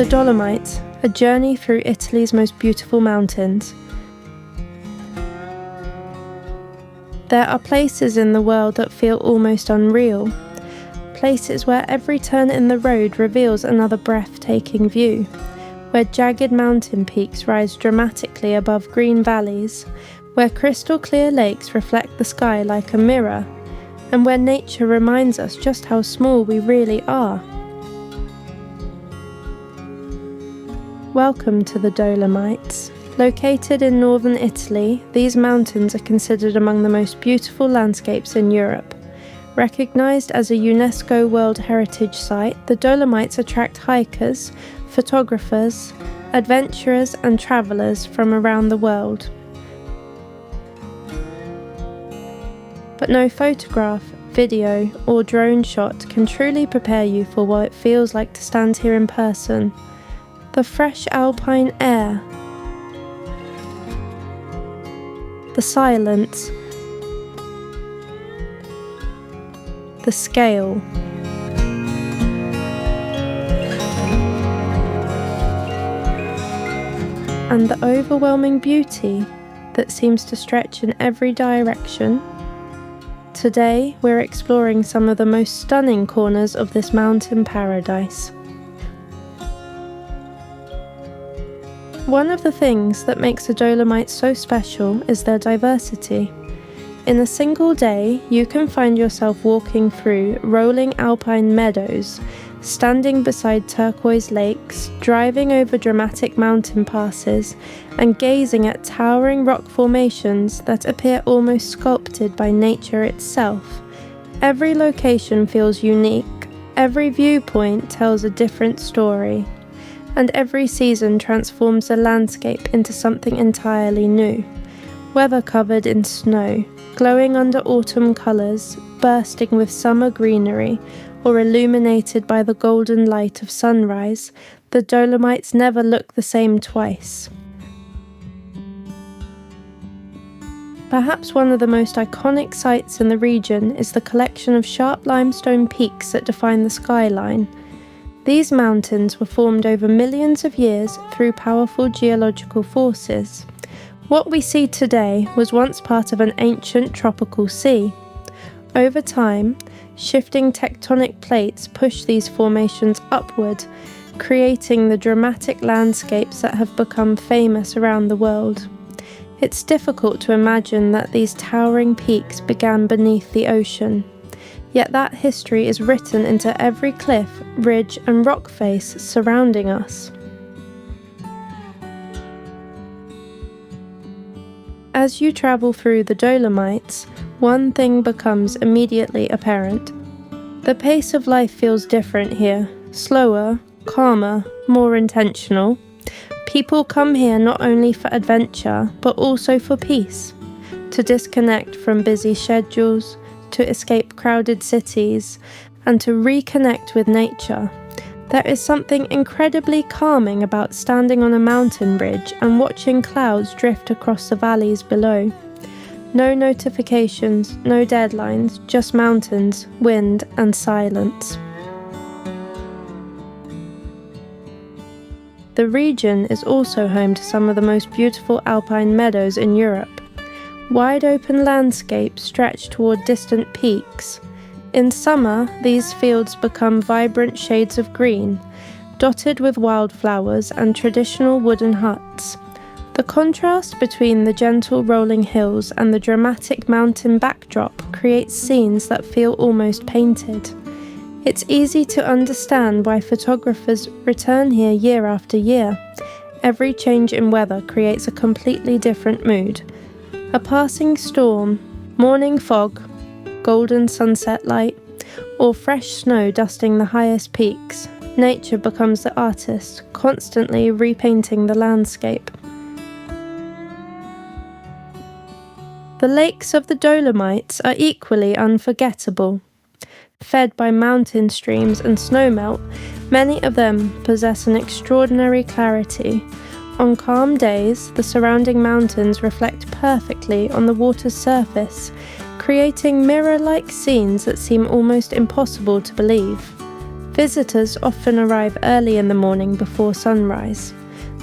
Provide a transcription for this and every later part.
The Dolomites, a journey through Italy's most beautiful mountains. There are places in the world that feel almost unreal, places where every turn in the road reveals another breathtaking view, where jagged mountain peaks rise dramatically above green valleys, where crystal clear lakes reflect the sky like a mirror, and where nature reminds us just how small we really are. Welcome to the Dolomites. Located in northern Italy, these mountains are considered among the most beautiful landscapes in Europe. Recognized as a UNESCO World Heritage Site, the Dolomites attract hikers, photographers, adventurers and travelers from around the world. But no photograph, video or drone shot can truly prepare you for what it feels like to stand here in person. The fresh alpine air, the silence, the scale, and the overwhelming beauty that seems to stretch in every direction. Today, we're exploring some of the most stunning corners of this mountain paradise. One of the things that makes the Dolomites so special is their diversity. In a single day, you can find yourself walking through rolling alpine meadows, standing beside turquoise lakes, driving over dramatic mountain passes, and gazing at towering rock formations that appear almost sculpted by nature itself. Every location feels unique, every viewpoint tells a different story, and every season transforms the landscape into something entirely new. Weather covered in snow, glowing under autumn colours, bursting with summer greenery, or illuminated by the golden light of sunrise, the Dolomites never look the same twice. Perhaps one of the most iconic sights in the region is the collection of sharp limestone peaks that define the skyline. These mountains were formed over millions of years through powerful geological forces. What we see today was once part of an ancient tropical sea. Over time, shifting tectonic plates pushed these formations upward, creating the dramatic landscapes that have become famous around the world. It's difficult to imagine that these towering peaks began beneath the ocean. Yet that history is written into every cliff, ridge and rock face surrounding us. As you travel through the Dolomites, one thing becomes immediately apparent. The pace of life feels different here, slower, calmer, more intentional. People come here not only for adventure, but also for peace, to disconnect from busy schedules, to escape crowded cities, and to reconnect with nature. There is something incredibly calming about standing on a mountain ridge and watching clouds drift across the valleys below. No notifications, no deadlines, just mountains, wind, and silence. The region is also home to some of the most beautiful alpine meadows in Europe. Wide open landscapes stretch toward distant peaks. In summer, these fields become vibrant shades of green, dotted with wildflowers and traditional wooden huts. The contrast between the gentle rolling hills and the dramatic mountain backdrop creates scenes that feel almost painted. It's easy to understand why photographers return here year after year. Every change in weather creates a completely different mood. A passing storm, morning fog, golden sunset light, or fresh snow dusting the highest peaks, nature becomes the artist, constantly repainting the landscape. The lakes of the Dolomites are equally unforgettable. Fed by mountain streams and snowmelt, many of them possess an extraordinary clarity. On calm days, the surrounding mountains reflect perfectly on the water's surface, creating mirror-like scenes that seem almost impossible to believe. Visitors often arrive early in the morning before sunrise,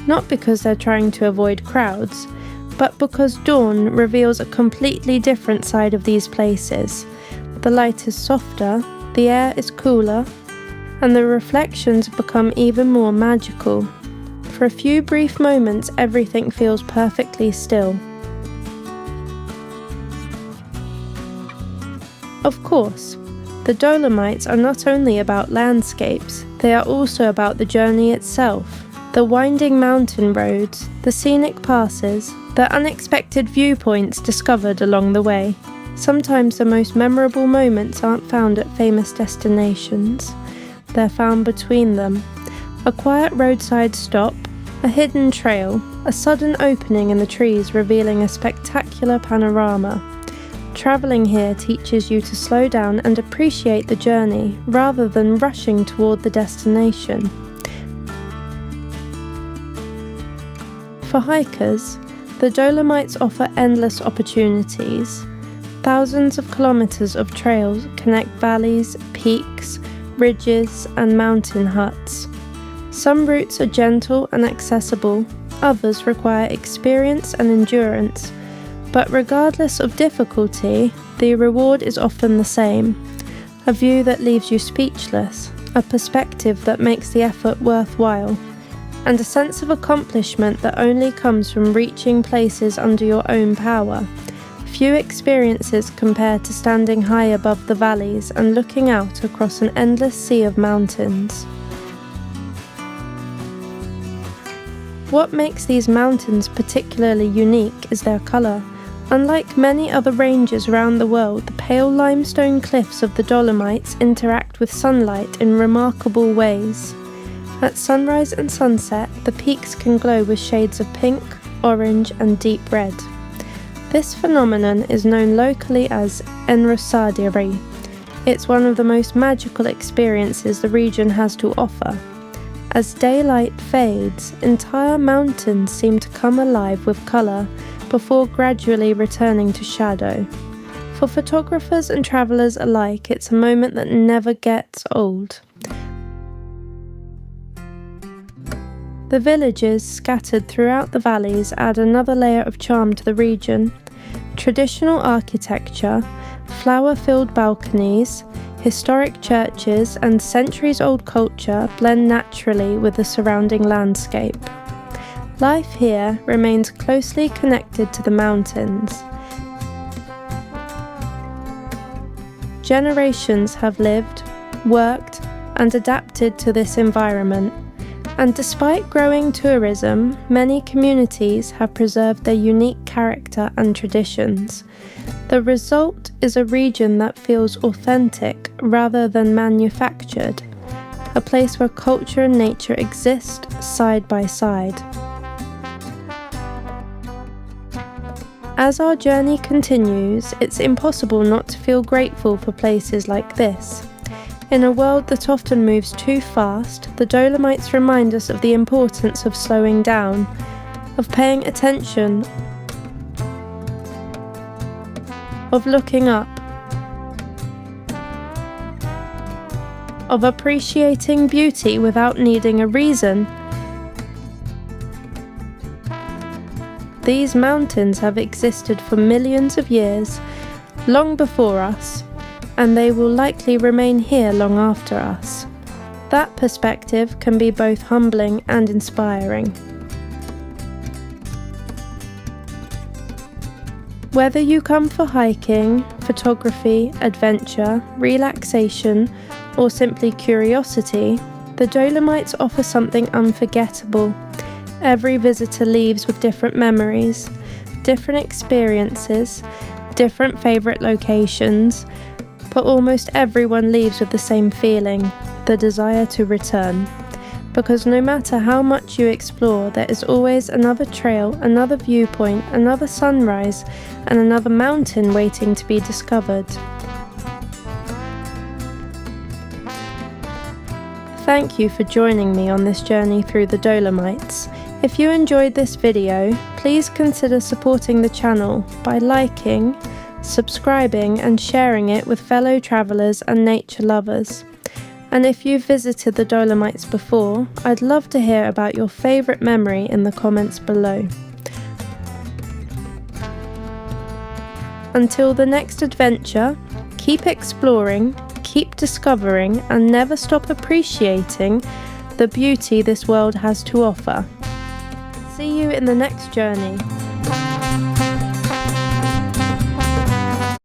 not because they're trying to avoid crowds, but because dawn reveals a completely different side of these places. The light is softer, the air is cooler, and the reflections become even more magical. For a few brief moments, everything feels perfectly still. Of course, the Dolomites are not only about landscapes, they are also about the journey itself. The winding mountain roads, the scenic passes, the unexpected viewpoints discovered along the way. Sometimes the most memorable moments aren't found at famous destinations. They're found between them. A quiet roadside stop, a hidden trail, a sudden opening in the trees revealing a spectacular panorama. Travelling here teaches you to slow down and appreciate the journey rather than rushing toward the destination. For hikers, the Dolomites offer endless opportunities. Thousands of kilometres of trails connect valleys, peaks, ridges, and mountain huts. Some routes are gentle and accessible, others require experience and endurance. But regardless of difficulty, the reward is often the same. A view that leaves you speechless, a perspective that makes the effort worthwhile, and a sense of accomplishment that only comes from reaching places under your own power. Few experiences compare to standing high above the valleys and looking out across an endless sea of mountains. What makes these mountains particularly unique is their colour. Unlike many other ranges around the world, the pale limestone cliffs of the Dolomites interact with sunlight in remarkable ways. At sunrise and sunset, the peaks can glow with shades of pink, orange, and deep red. This phenomenon is known locally as enrosadere. It's one of the most magical experiences the region has to offer. As daylight fades, entire mountains seem to come alive with colour before gradually returning to shadow. For photographers and travellers alike, it's a moment that never gets old. The villages scattered throughout the valleys add another layer of charm to the region. Traditional architecture, flower-filled balconies, historic churches, and centuries-old culture blend naturally with the surrounding landscape. Life here remains closely connected to the mountains. Generations have lived, worked, and adapted to this environment. And despite growing tourism, many communities have preserved their unique character and traditions. The result is a region that feels authentic rather than manufactured, a place where culture and nature exist side by side. As our journey continues, it's impossible not to feel grateful for places like this. In a world that often moves too fast, the Dolomites remind us of the importance of slowing down, of paying attention, of looking up, of appreciating beauty without needing a reason. These mountains have existed for millions of years, long before us, and they will likely remain here long after us. That perspective can be both humbling and inspiring. Whether you come for hiking, photography, adventure, relaxation, or simply curiosity, the Dolomites offer something unforgettable. Every visitor leaves with different memories, different experiences, different favourite locations, but almost everyone leaves with the same feeling, the desire to return. Because no matter how much you explore, there is always another trail, another viewpoint, another sunrise, and another mountain waiting to be discovered. Thank you for joining me on this journey through the Dolomites. If you enjoyed this video, please consider supporting the channel by liking, subscribing and sharing it with fellow travellers and nature lovers. And if you've visited the Dolomites before, I'd love to hear about your favourite memory in the comments below. Until the next adventure, keep exploring, keep discovering, and never stop appreciating the beauty this world has to offer. See you in the next journey.